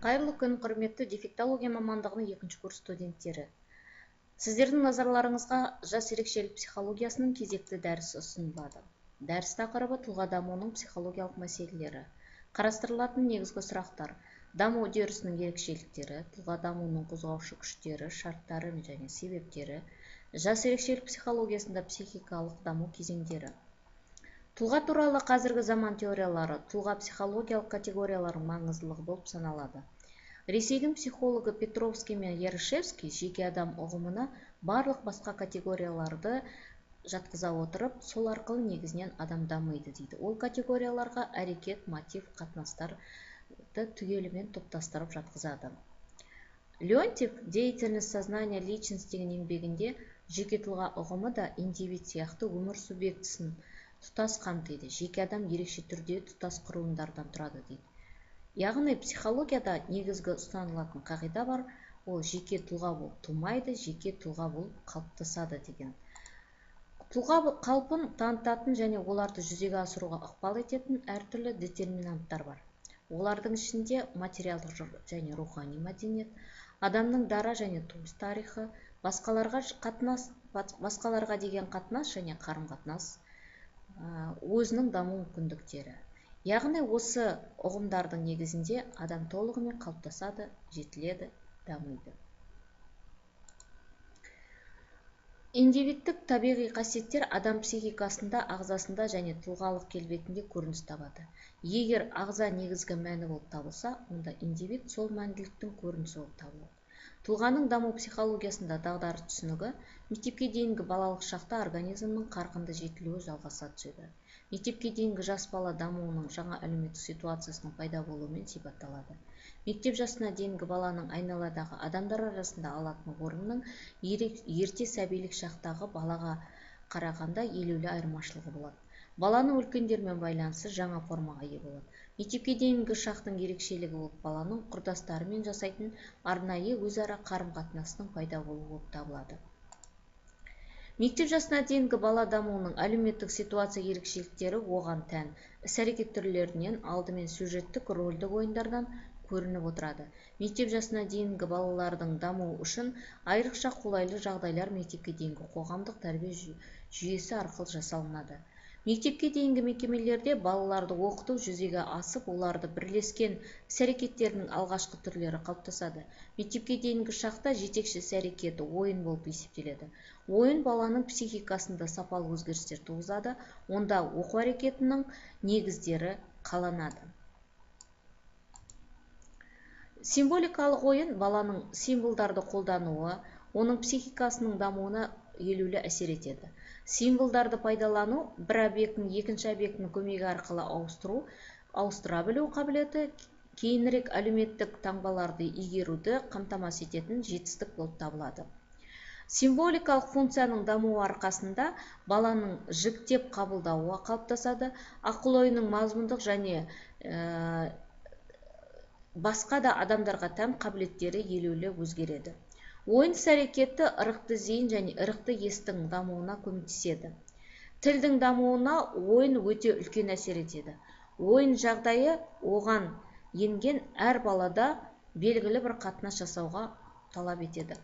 Қайырлы күн, құрметті дефектология мамандығының 2-ші курс студенттері. Сіздердің назарларыңызға жас ерекшелік психологиясының кезекті дәрісі ұсынылады. Дәріс тақырыбы тұлға дамуының психологиялық мәселелері. Қарастырылатын негізгі сұрақтар: даму үдерісінің ерекшеліктері, тұлға дамуының қозғаушы күштері, шарттары және себептері, жас ерекшелік психологиясында психикалық даму кезеңдері. Тұлға туралы қазіргі заман теориялары тұлға психологиялық категориялардың маңыздылығы болып саналады. Ресейдің психологы Петровский мен Ярошевский жеке адам ұғымына барлық басқа категорияларды жатқыза отырып, сол арқылы негізінен адам дамиды дейді. Ол категорияларға әрекет, мотив, қатынастарды түгелімен топтастырып жатқызады. Леонтьев деятельность сознания личность деген еңбегінде жеке тұлға ұғымы да индивид сияқты өмір субъектісін тұтас қамтиды. Жеке адам ерекше түрде тұтас құрылымдардан тұрады дейді. Яғни психологияда негізгі ұстанылатын қағида бар, ол жеке тұлға болып тумайды, жеке тұлға болып қалыптасады деген. Тұлға қалпын танытатын және оларды жүзеге асыруға ықпал ететін әртүрлі детерминанттар бар. Олардың ішінде материалдық және рухани мәдениет, адамның дара және туыс тарихы, басқаларға деген қатынас және қарым-қатынас, өзінің даму мүмкіндіктері. Яғни осы ұғымдардың негізінде адам толығымен қалыптасады, жетіледі, дамиды. Индивидтік табиғи қасиеттер адам психикасында, ағзасында және тұлғалық келбетінде көрініс табады. Егер ағза негізгі мәні болып табылса, онда индивид сол мәнділіктің көрінісі болып табылады. Тұлғаның даму психологиясында дағдарыс түсінігі мектепке дейінгі балалық шақта организмнің қарқынды жетілуі жалғаса түседі. Мектепке дейінгі жас бала дамуының жаңа әлеуметтік ситуациясының пайда болуымен сипатталады. Мектеп жасына дейінгі баланың айналадағы адамдар арасында алатын орнының ерте сәбилік шақтағы балаға қарағанда елеулі айырмашылығы болады. Баланың үлкендермен байланысы жаңа формаға ие болады. Мектепке дейінгі шақтың ерекшелігі болып баланың құрдастарымен жасайтын арнайы өзара қарым-қатынасының пайда болуы болып табылады. Мектеп жасына дейінгі бала дамуының әлеуметтік ситуация ерекшеліктері оған тән іс-әрекет түрлерінен алдымен сюжеттік рөлдік ойындардан көрініп отырады. Мектеп жасына дейінгі балалардың дамуы үшін айрықша қолайлы жағдайлар мектепке дейінгі қоғамдық тәрбие жүйесі арқылы жасалынады. Мектепке дейінгі мекемелерде балаларды оқыту жүзеге асып, оларды бірлескен іс-әрекеттерінің алғашқы түрлері қалыптасады. Мектепке дейінгі шақта жетекші іс-әрекеті ойын болып есептеледі. Ойын баланың психикасында сапалы өзгерістер туғызады, онда оқу әрекетінің негіздері қаланады. Символикалық ойын баланың символдарды қолдануы, оның психикасының дамуына елеулі әсер етеді. Символдарды пайдалану бір объектінің екінші объектінің көмегі арқылы ауыстыра білу қабілеті кейінірек әлеуметтік таңбаларды игеруді қамтамасыз ететін жетістік болып табылады. Символикалық функцияның дамуы арқасында баланың жіктеп қабылдауы қалыптасады, ақыл-ойының мазмұндық және басқа да адамдарға тән қабілеттері елеулі өзгереді. Ойын іс-әрекеті ырықты зейін және ырықты естің дамуына көмектеседі. Тілдің дамуына ойын өте үлкен әсер етеді. Ойын жағдайы оған енген әр балада белгілі бір қатынас жасауға талап етеді.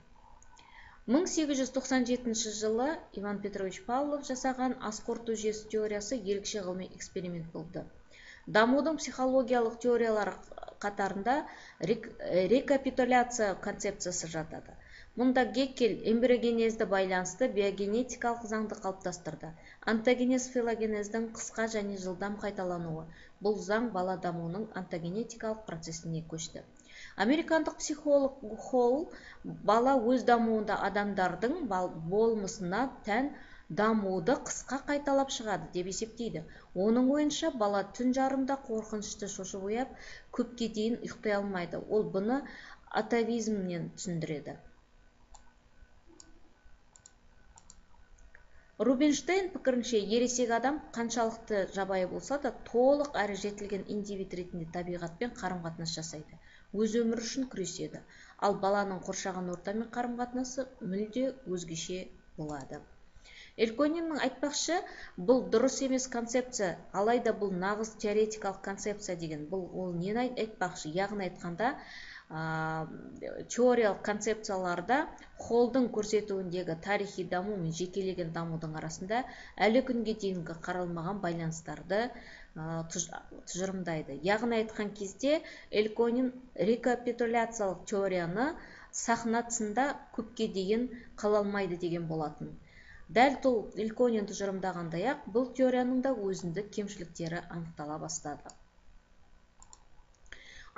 1897 жылы Иван Петрович Павлов жасаған ас қорыту жүйесі теориясы ерекше ғылыми эксперимент болды. Дамудың психологиялық теориялары қатарында рекапитуляция концепциясы жатады. Мұнда Геккель эмбриогенезді байланысты биогенетикалық заңды қалыптастырды. Онтогенез филогенездің қысқа және жылдам қайталануы. Бұл заң бала дамуының онтогенетикалық процесіне көшті. Американдық психолог Холл бала өз дамуында адамдардың болмысына тән дамуды қысқа қайталап шығады деп есептейді. Оның ойынша бала түн жарымда қорқынышты шошып ояп, көпке дейін ұйықтай алмайды. Ол бұны атавизмнен түсіндіреді. Рубинштейн пікірінше, ересек адам қаншалықты жабайы болса да, толық әрі жетілген индивид ретінде табиғатпен қарым-қатынас жасайды. Өз өмірі үшін күреседі. Ал баланың қоршаған ортамен қарым-қатынасы мүлде өзгеше болады. Элькониннің айтпақшы, бұл дұрыс емес концепция, алайда бұл нағыз теоретикалық концепция деген. Бұл ол нені айтпақшы? Яғни айтқанда, теориялық концепцияларда Холлдың көрсетуіндегі тарихи даму мен жекелеген дамудың арасында әлі күнге дейінгі қаралмаған байланыстарды тұжырымдайды. Яғни айтқан кезде Эльконин рекапитуляциялық теорияны сахнасында көпке дейін қала алмайды деген болатын. Дәл Эльконин тұжырымдағандай-ақ, бұл теорияның да өзіндік кемшіліктері анықтала бастады.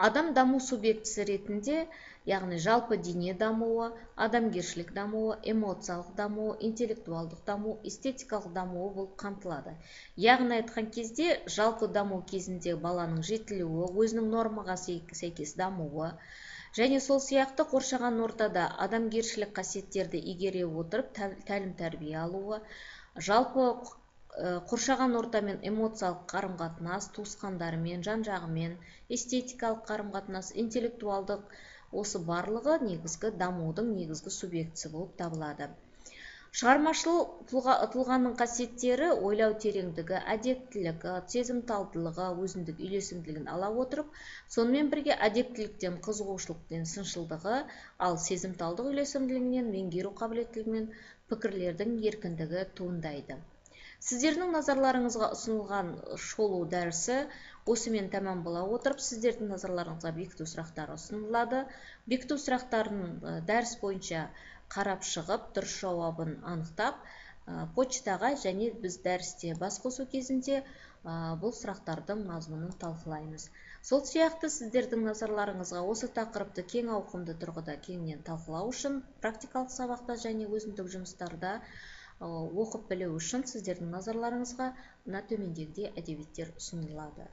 Адам даму субъектісі ретінде, яғни жалпы дене дамуы, адамгершілік дамуы, эмоциялық дамуы, интеллектуалдық даму, эстетикалық дамуы болып қамтылады. Яғни айтқан кезде, жалпы даму кезінде баланың жетілуі, өзінің нормаға сәйкес дамуы, және сол сияқты қоршаған ортада адамгершілік қасиеттерді игере отырып тәлім-тәрбие алуы, жалпы қоршаған ортамен эмоциялық қарым-қатынас, туысқандарымен, жан-жағымен, эстетикалық қарым-қатынас, интеллектуалдық, осы барлығы негізгі дамудың негізгі субъектісі болып табылады. Шығармашыл тұлғаның қасиеттері ойлау тереңдігі, әдептілігі, сезімталдылығы, өзіндік үйлесімділігін ала отырып, сонымен бірге әдептіліктен, қызығушылықтен сыншылдығы, ал сезімталдық үйлесімділігінен меңгеру қабілеттілігімен пікірлердің еркіндігі туындайды. Сіздердің назарларыңызға ұсынылған шолу дәрісі осымен тәмам бола отырып, сіздердің назарларыңызға бекіту сұрақтары ұсынылады. Бекіту сұрақтарын дәріс бойынша қарап шығып, дұрыс жауабын анықтап, почтаға және біз дәрісте бас қосу кезінде бұл сұрақтардың мазмұнын талқылаймыз. Сол сияқты сіздердің назарларыңызға осы тақырыпты кең ауқымды тұрғыда кеңінен талқылау үшін, практикалық сабақта және өзіндік жұмыстарда оқып білу үшін сіздердің назарларыңызға мына төмендегідей әдебиеттер ұсынылады.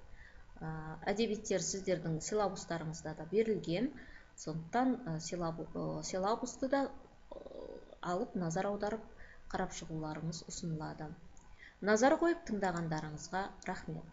Әдебиеттер сіздердің силабустарыңызда да берілген, сондықтан силабусты да алып, назар аударып, қарап шығуларыңыз ұсынылады. Назар қойып тыңдағандарыңызға рахмет.